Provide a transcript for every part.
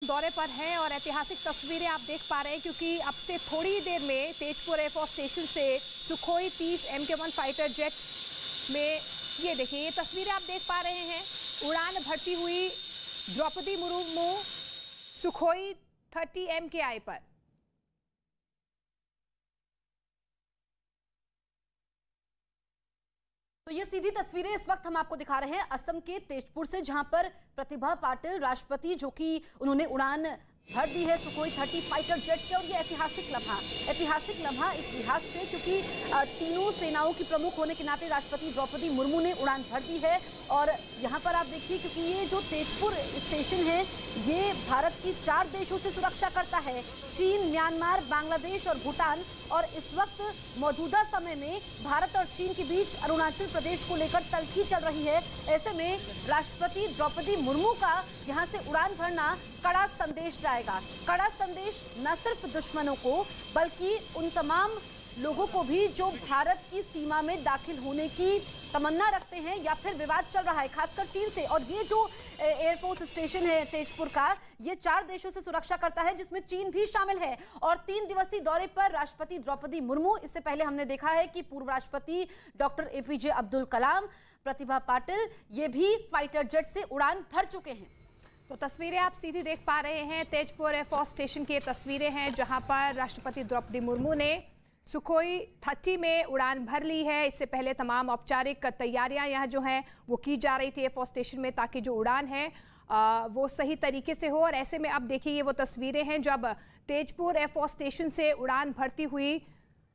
दौरे पर हैं और ऐतिहासिक तस्वीरें आप देख पा रहे हैं क्योंकि अब से थोड़ी ही देर में तेजपुर एयरफोर्स स्टेशन से सुखोई 30 MK1 फाइटर जेट में ये देखिए ये तस्वीरें आप देख पा रहे हैं। उड़ान भरती हुई द्रौपदी मुर्मू सुखोई 30 MKI पर। तो ये सीधी तस्वीरें इस वक्त हम आपको दिखा रहे हैं असम के तेजपुर से, जहां पर प्रतिभा पाटिल राष्ट्रपति जो कि उन्होंने उड़ान भर दी है सुखोई 30 फाइटर जेट से। और ये ऐतिहासिक लम्हा इस लिहाज से क्योंकि तीनों सेनाओं की प्रमुख होने के नाते राष्ट्रपति द्रौपदी मुर्मू ने उड़ान भर दी है। और यहाँ पर आप देखिए क्योंकि ये जो तेजपुर स्टेशन है ये भारत की 4 देशों से सुरक्षा करता है, चीन, म्यांमार, बांग्लादेश और भूटान। और इस वक्त मौजूदा समय में भारत और चीन के बीच अरुणाचल प्रदेश को लेकर तल्खी चल रही है। ऐसे में राष्ट्रपति द्रौपदी मुर्मू का यहाँ से उड़ान भरना कड़ा संदेश लाएगा। कड़ा संदेश न सिर्फ दुश्मनों को बल्कि उन तमाम लोगों को भी जो भारत की सीमा में दाखिल होने की तमन्ना रखते हैं या फिर विवाद चल रहा है खासकर चीन से। और ये जो एयरफोर्स स्टेशन है तेजपुर का, ये 4 देशों से सुरक्षा करता है जिसमें चीन भी शामिल है। और 3 दिवसीय दौरे पर राष्ट्रपति द्रौपदी मुर्मू, इससे पहले हमने देखा है कि पूर्व राष्ट्रपति डॉक्टर APJ अब्दुल कलाम, प्रतिभा पाटिल, ये भी फाइटर जेट से उड़ान भर चुके हैं। तो तस्वीरें आप सीधी देख पा रहे हैं, तेजपुर एयरफोर्स स्टेशन की तस्वीरें हैं जहां पर राष्ट्रपति द्रौपदी मुर्मू ने सुखोई 30 में उड़ान भर ली है। इससे पहले तमाम औपचारिक तैयारियां यहाँ जो हैं वो की जा रही थी एयरफोर्स स्टेशन में ताकि जो उड़ान है वो सही तरीके से हो। और ऐसे में अब देखिए ये वो तस्वीरें हैं जब तेजपुर एयरफोर्स स्टेशन से उड़ान भरती हुई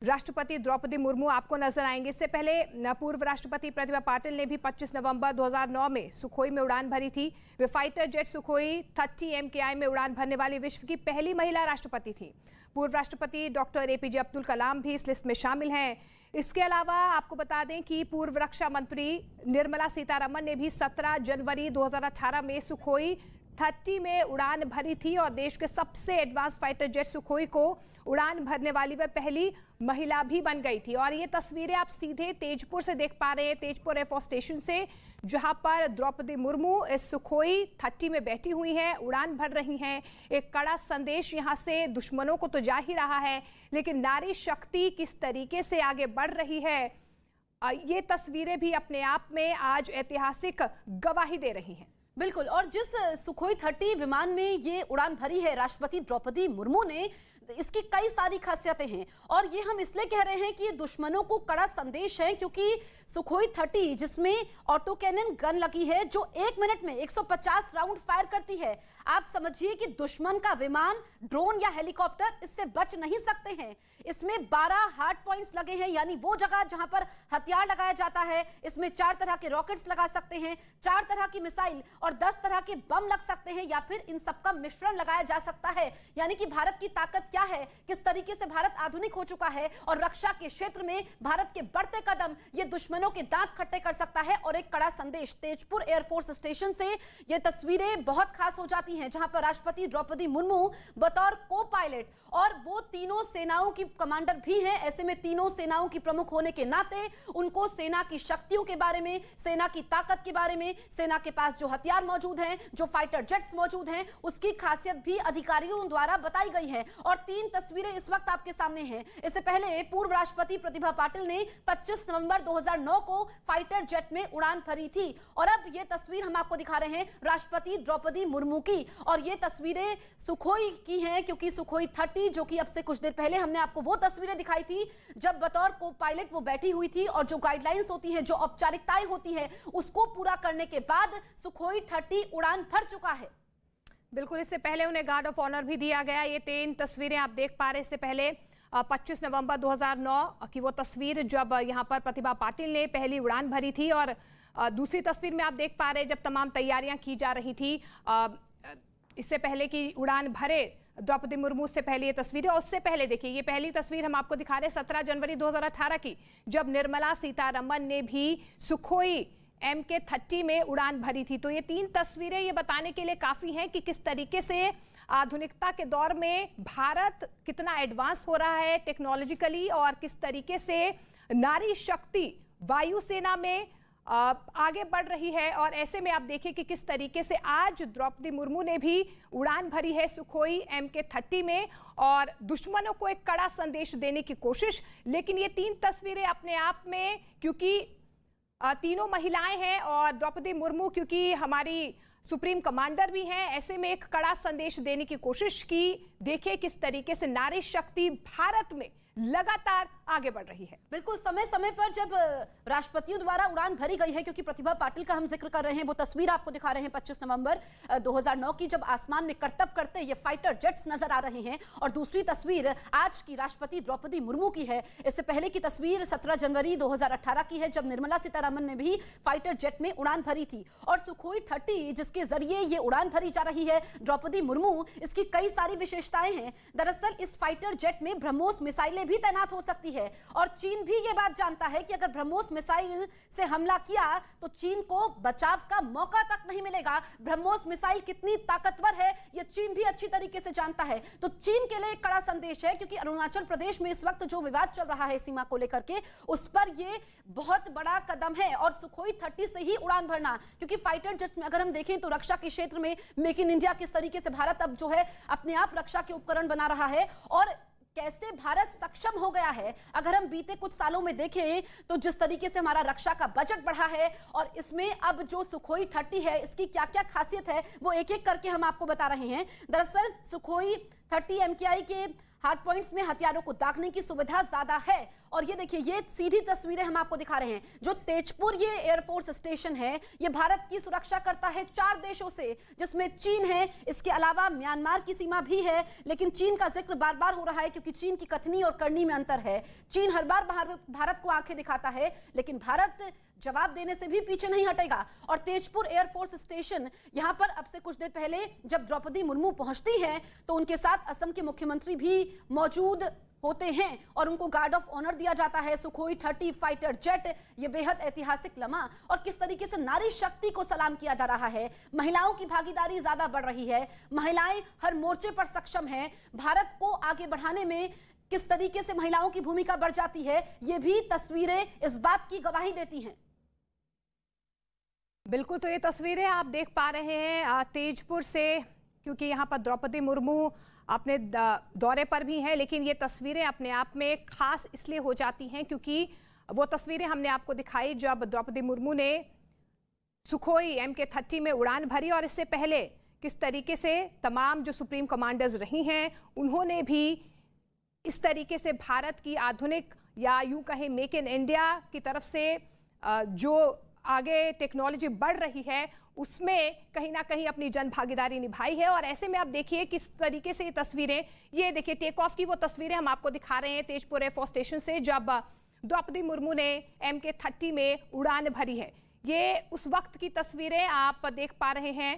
राष्ट्रपति द्रौपदी मुर्मू आपको नजर आएंगे। इससे पहले पूर्व राष्ट्रपति प्रतिभा पाटिल ने भी 25 नवंबर 2009 में सुखोई में उड़ान भरी थी। वे फाइटर जेट सुखोई 30 MKI में उड़ान भरने वाली विश्व की पहली महिला राष्ट्रपति थी। पूर्व राष्ट्रपति डॉक्टर APJ अब्दुल कलाम भी इस लिस्ट में शामिल हैं। इसके अलावा आपको बता दें कि पूर्व रक्षा मंत्री निर्मला सीतारमण ने भी 17 जनवरी 2018 में सुखोई 30 में उड़ान भरी थी और देश के सबसे एडवांस फाइटर जेट सुखोई को उड़ान भरने वाली वह पहली महिला भी बन गई थी। और ये तस्वीरें आप सीधे तेजपुर से देख पा रहे हैं, तेजपुर एयरफोर्स स्टेशन से, जहां पर द्रौपदी मुर्मू इस सुखोई 30 में बैठी हुई हैं, उड़ान भर रही हैं। एक कड़ा संदेश यहां से दुश्मनों को तो जा ही रहा है, लेकिन नारी शक्ति किस तरीके से आगे बढ़ रही है ये तस्वीरें भी अपने आप में आज ऐतिहासिक गवाही दे रही हैं। बिल्कुल। और जिस सुखोई 30 विमान में ये उड़ान भरी है राष्ट्रपति द्रौपदी मुर्मू ने, इसकी कई सारी खासियतें हैं। और ये हम इसलिए कह रहे हैं कि ये दुश्मनों को कड़ा संदेश है क्योंकि सुखोई 30 जिसमें ऑटो कैनन गन लगी है जो 1 मिनट में 150 राउंड फायर करती है। आप समझिए कि दुश्मन का विमान, ड्रोन या हेलीकॉप्टर इससे बच नहीं सकते हैं। इसमें 12 हार्ड पॉइंट्स लगे हैं, यानी वो जगह जहां पर हथियार लगाया जाता है। इसमें 4 तरह के रॉकेट्स लगा सकते हैं, 4 तरह की मिसाइल और 10 तरह के बम लग सकते हैं या फिर इन सबका मिश्रण लगाया जा सकता है। यानी कि भारत की ताकत क्या है, किस तरीके से भारत आधुनिक हो चुका है और रक्षा के क्षेत्र में भारत के बढ़ते कदम ये दुश्मनों के दांत खट्टे कर सकता है। और एक कड़ा संदेश तेजपुर एयरफोर्स स्टेशन से ये तस्वीरें बहुत खास हो जाती हैं जहां पर राष्ट्रपति द्रौपदी मुर्मू बतौर को पायलट, और वो तीनों सेनाओं की कमांडर भी हैं। ऐसे में तीनों सेनाओं की प्रमुख होने के नाते उनको सेना की शक्तियों के बारे में, सेना की ताकत के बारे में, सेना के पास जो हथियार मौजूद हैं, जो फाइटर जेट्स मौजूद हैं, उसकी खासियत भी अधिकारियों द्वारा बताई गई है। और 3 तस्वीरें इस वक्त आपके सामने हैं। इससे पहले पूर्व राष्ट्रपति प्रतिभा पाटिल ने 25 नवंबर 2009 को फाइटर जेट में उड़ान भरी थी। और अब ये तस्वीर हम आपको दिखा रहे हैं राष्ट्रपति द्रौपदी मुर्मू की। और ये तस्वीरें सुखोई की हैं क्योंकि सुखोई 30 जो कि अब से कुछ देर पहले हमने आपको वो तस्वीरें दिखाई थी जब बतौर को पायलट वो बैठी हुई थी। और जो गाइडलाइंस होती हैं, जो औपचारिकताएं होती हैं, उसको पूरा करने के बाद सुखोई 30 उड़ान भर चुका है। बिल्कुल, इससे पहले उन्हें गार्ड ऑफ ऑनर भी दिया गया। ये 3 तस्वीरें आप देख पा रहे हैं। इससे पहले 25 नवंबर 2009 की वो तस्वीर जब यहाँ पर प्रतिभा पाटिल ने पहली उड़ान भरी थी। और दूसरी तस्वीर में आप देख पा रहे हैं जब तमाम तैयारियां की जा रही थी इससे पहले कि उड़ान भरे द्रौपदी मुर्मू से पहले ये तस्वीरें। और उससे पहले देखिए ये पहली तस्वीर हम आपको दिखा रहे हैं 17 जनवरी 2018 की, जब निर्मला सीतारमण ने भी सुखोई MK30 में उड़ान भरी थी। तो ये 3 तस्वीरें ये बताने के लिए काफी हैं कि किस तरीके से आधुनिकता के दौर में भारत कितना एडवांस हो रहा है टेक्नोलॉजिकली और किस तरीके से नारी शक्ति वायुसेना में आगे बढ़ रही है। और ऐसे में आप देखिए कि किस तरीके से आज द्रौपदी मुर्मू ने भी उड़ान भरी है सुखोई MK-30 में और दुश्मनों को एक कड़ा संदेश देने की कोशिश। लेकिन ये 3 तस्वीरें अपने आप में, क्योंकि तीनों महिलाएं हैं और द्रौपदी मुर्मू क्योंकि हमारी सुप्रीम कमांडर भी हैं, ऐसे में एक कड़ा संदेश देने की कोशिश की। देखिए किस तरीके से नारी शक्ति भारत में लगातार आगे बढ़ रही है। बिल्कुल, समय समय पर जब राष्ट्रपतियों द्वारा उड़ान भरी गई है, क्योंकि प्रतिभा पाटिल का हम जिक्र कर रहे हैं, वो तस्वीर आपको दिखा रहे हैं 25 नवंबर 2009 की, जब आसमान में करतब करते ये फाइटर जेट्स नजर आ रहे हैं। और दूसरी तस्वीर आज की राष्ट्रपति द्रौपदी मुर्मू की है। इससे पहले की तस्वीर 17 जनवरी 2018 की है, जब निर्मला सीतारमण ने भी फाइटर जेट में उड़ान भरी थी। और सुखोई 30 जिसके जरिए ये उड़ान भरी जा रही है द्रौपदी मुर्मू, इसकी कई सारी विशेषताएं हैं। दरअसल इस फाइटर जेट में ब्रह्मोस मिसाइलें भी तैनात हो सकती है और चीन भी ये बात जानता है कि अगर ब्रह्मोस मिसाइल से हमला किया तो चीन को बचाव का मौका तक नहीं मिलेगा। ब्रह्मोस मिसाइल कितनी ताकतवर है ये चीन भी अच्छी तरीके से जानता है। तो चीन के लिए एक कड़ा संदेश है, क्योंकि अरुणाचल प्रदेश में इस वक्त जो विवाद चल रहा है सीमा को लेकर के, उस पर ये बहुत बड़ा कदम है। और सुखोई 30 से ही उड़ान भरना, क्योंकि फाइटर जेट्स में अगर हम देखें तो रक्षा के क्षेत्र में मेक इन इंडिया किस तरीके से भारत अब जो है अपने आप रक्षा के उपकरण बना रहा है और कैसे भारत सक्षम हो गया है। अगर हम बीते कुछ सालों में देखें तो जिस तरीके से हमारा रक्षा का बजट बढ़ा है और इसमें अब जो सुखोई 30 है इसकी क्या क्या खासियत है वो एक एक करके हम आपको बता रहे हैं। दरअसल सुखोई 30 MKI के हार्ड पॉइंट्स में हथियारों को दागने की सुविधा ज्यादा है। और ये देखिए, ये सीधी तस्वीरें हम आपको दिखा रहे हैं। जो तेजपुर ये एयरफोर्स स्टेशन है, ये भारत की सुरक्षा करता है 4 देशों से, जिसमें चीन है, इसके अलावा म्यांमार की सीमा भी है। लेकिन चीन का जिक्र बार बार हो रहा है क्योंकि चीन की कथनी और करनी में अंतर है। चीन हर बार भारत को आंखें दिखाता है, लेकिन भारत जवाब देने से भी पीछे नहीं हटेगा। और तेजपुर एयरफोर्स स्टेशन, यहां पर अब से कुछ देर पहले जब द्रौपदी मुर्मू पहुंचती हैं तो उनके साथ असम के मुख्यमंत्री भी मौजूद होते हैं और उनको गार्ड ऑफ ऑनर दिया जाता है। सुखोई 30 फाइटर जेट, ये बेहद ऐतिहासिक लम्हा। और किस तरीके से नारी शक्ति को सलाम किया जा रहा है, महिलाओं की भागीदारी ज्यादा बढ़ रही है, महिलाएं हर मोर्चे पर सक्षम हैं। भारत को आगे बढ़ाने में किस तरीके से महिलाओं की भूमिका बढ़ जाती है, ये भी तस्वीरें इस बात की गवाही देती हैं। बिल्कुल, तो ये तस्वीरें आप देख पा रहे हैं तेजपुर से, क्योंकि यहाँ पर द्रौपदी मुर्मू अपने दौरे पर भी हैं। लेकिन ये तस्वीरें अपने आप में खास इसलिए हो जाती हैं क्योंकि वो तस्वीरें हमने आपको दिखाई जब द्रौपदी मुर्मू ने सुखोई MK-30 में उड़ान भरी। और इससे पहले किस तरीके से तमाम जो सुप्रीम कमांडर्स रही हैं उन्होंने भी इस तरीके से भारत की आधुनिक या यूं कहें मेक इन इंडिया की तरफ से जो आगे टेक्नोलॉजी बढ़ रही है उसमें कहीं ना कहीं अपनी जन भागीदारी निभाई है। और ऐसे में आप देखिए किस तरीके से ये तस्वीरें, ये देखिए टेक ऑफ की वो तस्वीरें हम आपको दिखा रहे हैं तेजपुर एयरफोर्स स्टेशन से जब द्रौपदी मुर्मू ने MK-30 में उड़ान भरी है। ये उस वक्त की तस्वीरें आप देख पा रहे हैं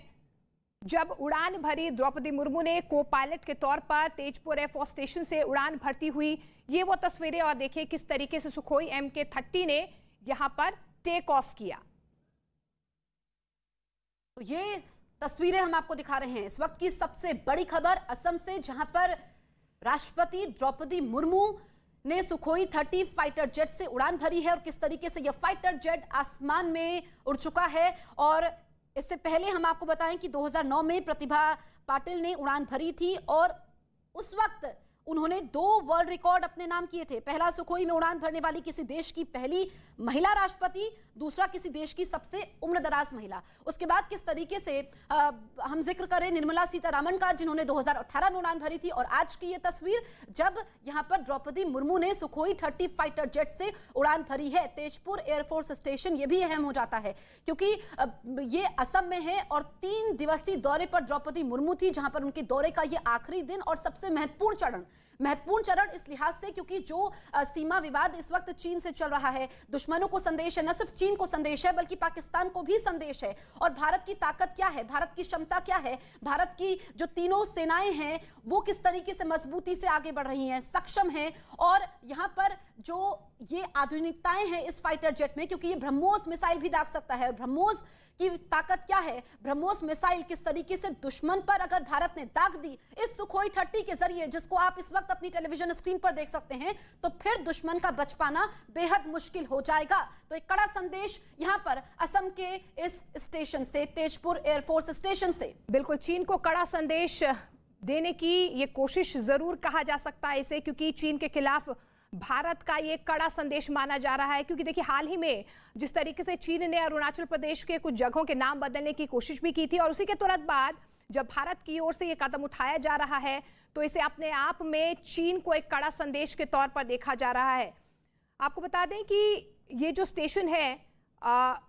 जब उड़ान भरी द्रौपदी मुर्मू ने को पायलट के तौर पर तेजपुर एयरफोर्स स्टेशन से उड़ान भरती हुई, ये वो तस्वीरें। और देखिए किस तरीके से सुखोई MK-30 ने यहां पर टेक ऑफ किया। तो ये तस्वीरें हम आपको दिखा रहे हैं इस वक्त की सबसे बड़ी खबर असम से, जहां पर राष्ट्रपति द्रौपदी मुर्मू ने सुखोई 30 फाइटर जेट से उड़ान भरी है और किस तरीके से यह फाइटर जेट आसमान में उड़ चुका है। और इससे पहले हम आपको बताएं कि 2009 में प्रतिभा पाटिल ने उड़ान भरी थी और उस वक्त उन्होंने 2 वर्ल्ड रिकॉर्ड अपने नाम किए थे। पहला सुखोई में उड़ान भरने वाली किसी देश की पहली महिला राष्ट्रपति, दूसरा किसी देश की सबसे उम्रदराज महिला। उसके बाद किस तरीके से हम जिक्र करें निर्मला सीतारमण का, जिन्होंने 2018 में उड़ान भरी थी। और आज की ये तस्वीर जब यहां पर द्रौपदी मुर्मू ने सुखोई 30 फाइटर जेट से उड़ान भरी है। तेजपुर एयरफोर्स स्टेशन ये भी अहम हो जाता है क्योंकि ये असम में है और 3 दिवसीय दौरे पर द्रौपदी मुर्मू थी, जहां पर उनके दौरे का ये आखिरी दिन और सबसे महत्वपूर्ण चरण इस लिहाज से क्योंकि जो सीमा विवाद इस वक्त चीन से चल रहा है, दुश्मनों को संदेश है, न सिर्फ चीन को संदेश है बल्कि पाकिस्तान को भी संदेश है। और भारत की ताकत क्या है, भारत की क्षमता क्या है, भारत की जो तीनों सेनाएं हैं वो किस तरीके से मजबूती से आगे बढ़ रही हैं, सक्षम हैं। और यहां पर जो ये आधुनिकताएं हैं इस फाइटर जेट में, क्योंकि ये ब्रह्मोस मिसाइल भी दाग सकता है। ब्रह्मोस की ताकत क्या है, ब्रह्मोस मिसाइल किस तरीके से दुश्मन पर अगर भारत ने दाग दी इस सुखोई 30 के जरिए, जिसको आप इस वक्त अपनी टेलीविजन स्क्रीन पर देख सकते हैं, तो फिर दुश्मन का बच पाना बेहद मुश्किल हो जाएगा। तो एक कड़ा संदेश यहां पर असम के इस स्टेशन से, तेजपुर एयरफोर्स स्टेशन से। बिल्कुल, चीन को कड़ा संदेश देने की ये कोशिश जरूर कहा जा सकता है इसे, क्योंकि चीन के खिलाफ भारत का ये कड़ा संदेश माना जा रहा है। क्योंकि देखिए, हाल ही में जिस तरीके से चीन ने अरुणाचल प्रदेश के कुछ जगहों के नाम बदलने की कोशिश भी की थी, और उसी के तुरंत बाद जब भारत की ओर से ये कदम उठाया जा रहा है, तो इसे अपने आप में चीन को एक कड़ा संदेश के तौर पर देखा जा रहा है। आपको बता दें कि ये जो स्टेशन है,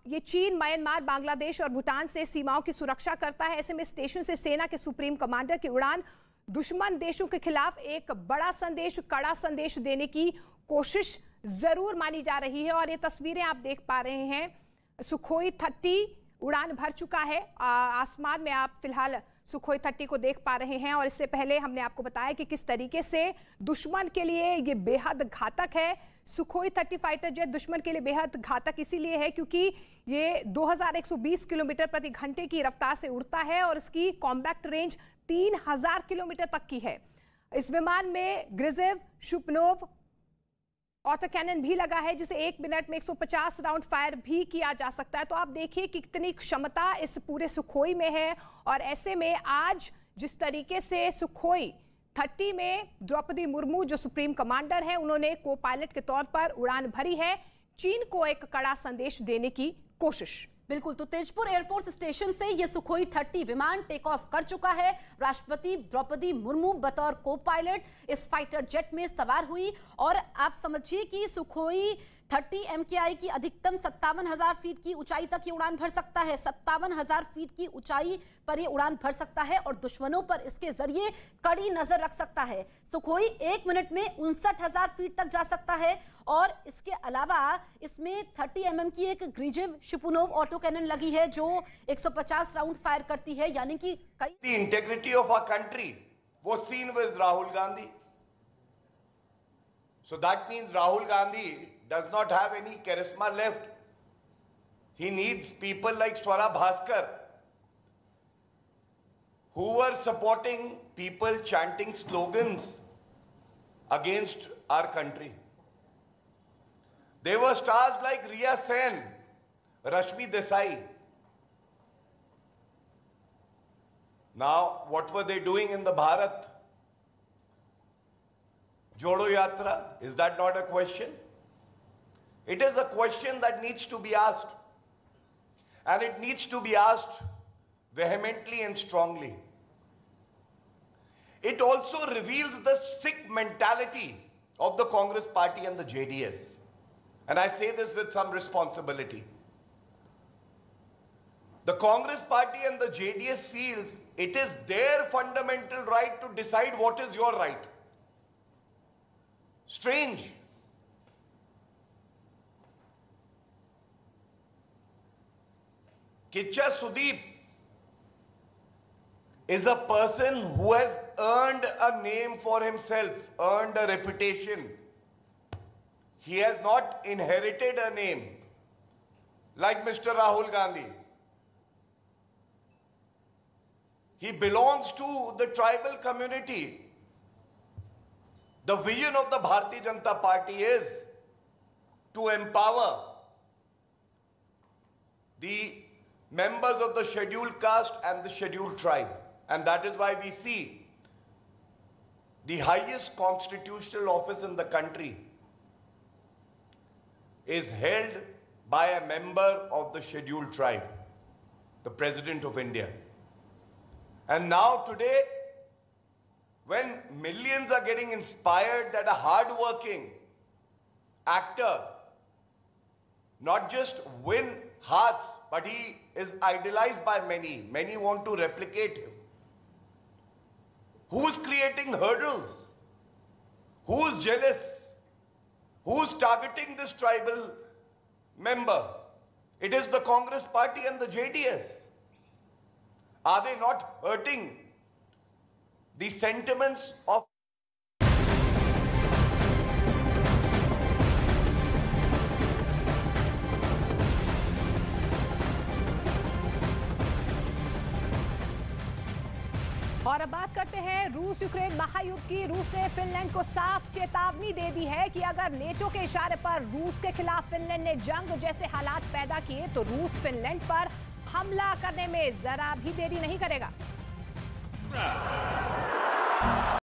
ये चीन, म्यांमार, बांग्लादेश और भूटान से सीमाओं की सुरक्षा करता है। ऐसे में स्टेशन से सेना के सुप्रीम कमांडर की उड़ान दुश्मन देशों के खिलाफ एक बड़ा संदेश, कड़ा संदेश देने की कोशिश जरूर मानी जा रही है। और ये तस्वीरें आप देख पा रहे हैं, सुखोई 30 उड़ान भर चुका है। आसमान में आप फिलहाल सुखोई 30 को देख पा रहे हैं। और इससे पहले हमने आपको बताया कि किस तरीके से दुश्मन के लिए ये बेहद घातक है। सुखोई 30 फाइटर जेट दुश्मन के लिए बेहद घातक इसीलिए है क्योंकि ये 2120 किलोमीटर प्रति घंटे की रफ्तार से उड़ता है और इसकी कॉम्बैक्ट रेंज 3000 किलोमीटर तक की है। इस विमान में ग्रिजेव, शुपनोव ऑटो कैनन भी लगा है, जिसे 1 मिनट में 150 राउंड फायर भी किया जा सकता है। तो आप देखिए कि कितनी क्षमता इस पूरे सुखोई में है। और ऐसे में आज जिस तरीके से सुखोई 30 में द्रौपदी मुर्मू जो सुप्रीम कमांडर हैं, उन्होंने को पायलट के तौर पर उड़ान भरी है, चीन को एक कड़ा संदेश देने की कोशिश। बिल्कुल, तो तेजपुर एयरफोर्स स्टेशन से ये सुखोई 30 विमान टेक ऑफ कर चुका है। राष्ट्रपति द्रौपदी मुर्मू बतौर को पायलट इस फाइटर जेट में सवार हुई। और आप समझिए कि सुखोई 30 MKI की अधिकतम 57,000 फीट की ऊंचाई तक ये उड़ान भर सकता है। 57,000 फीट की ऊंचाई पर ये उड़ान भर सकता है और दुश्मनों पर इसके जरिए कड़ी नजर रख सकता है। सुखोई 1 मिनट में 59,000 फीट तक जा सकता है। और इसके अलावा इसमें 30 mm की एक ग्रिजेव शिपुनोव ऑटो कैनन लगी है जो 150 राउंड फायर करती है, यानी कि The integrity of our country was seen with Rahul Gandhi. So that means Rahul Gandhi does not have any charisma left. He needs people like Swara Bhaskar, who were supporting people chanting slogans against our country. There were stars like Riya Sen, Rashmi Desai. Now, what were they doing in the Bharat Jodo Yatra? Is that not a question? It is a question that needs to be asked. And it needs to be asked vehemently and strongly. It also reveals the sick mentality of the Congress party and the JDS. And I say this with some responsibility. The Congress party and the JDS feels it is their fundamental right to decide what is your right. Strange. Kicha Sudeep is a person who has earned a name for himself, earned a reputation. He has not inherited a name like Mr. Rahul Gandhi. He belongs to the tribal community. The vision of the Bharatiya Janata Party is to empower the members of the scheduled caste and the scheduled tribe. And that is why we see the highest constitutional office in the country is held by a member of the scheduled tribe, the President of India. And now today, when millions are getting inspired that a hard-working actor not just win hearts, but he is idolized by many. Many want to replicate him. Who's creating hurdles? Who's jealous? Who's targeting this tribal member? It is the Congress party and the JDS. Are they not hurting the sentiments of और अब बात करते हैं हैं रूस Ukraine महायुद्ध की। रूस ने फिनलैंड को साफ चेतावनी दे दी है कि अगर नेटो के इशारे पर रूस के खिलाफ फिनलैंड ने जंग जैसे हालात पैदा किए तो रूस फिनलैंड पर हमला करने में जरा भी देरी नहीं करेगा।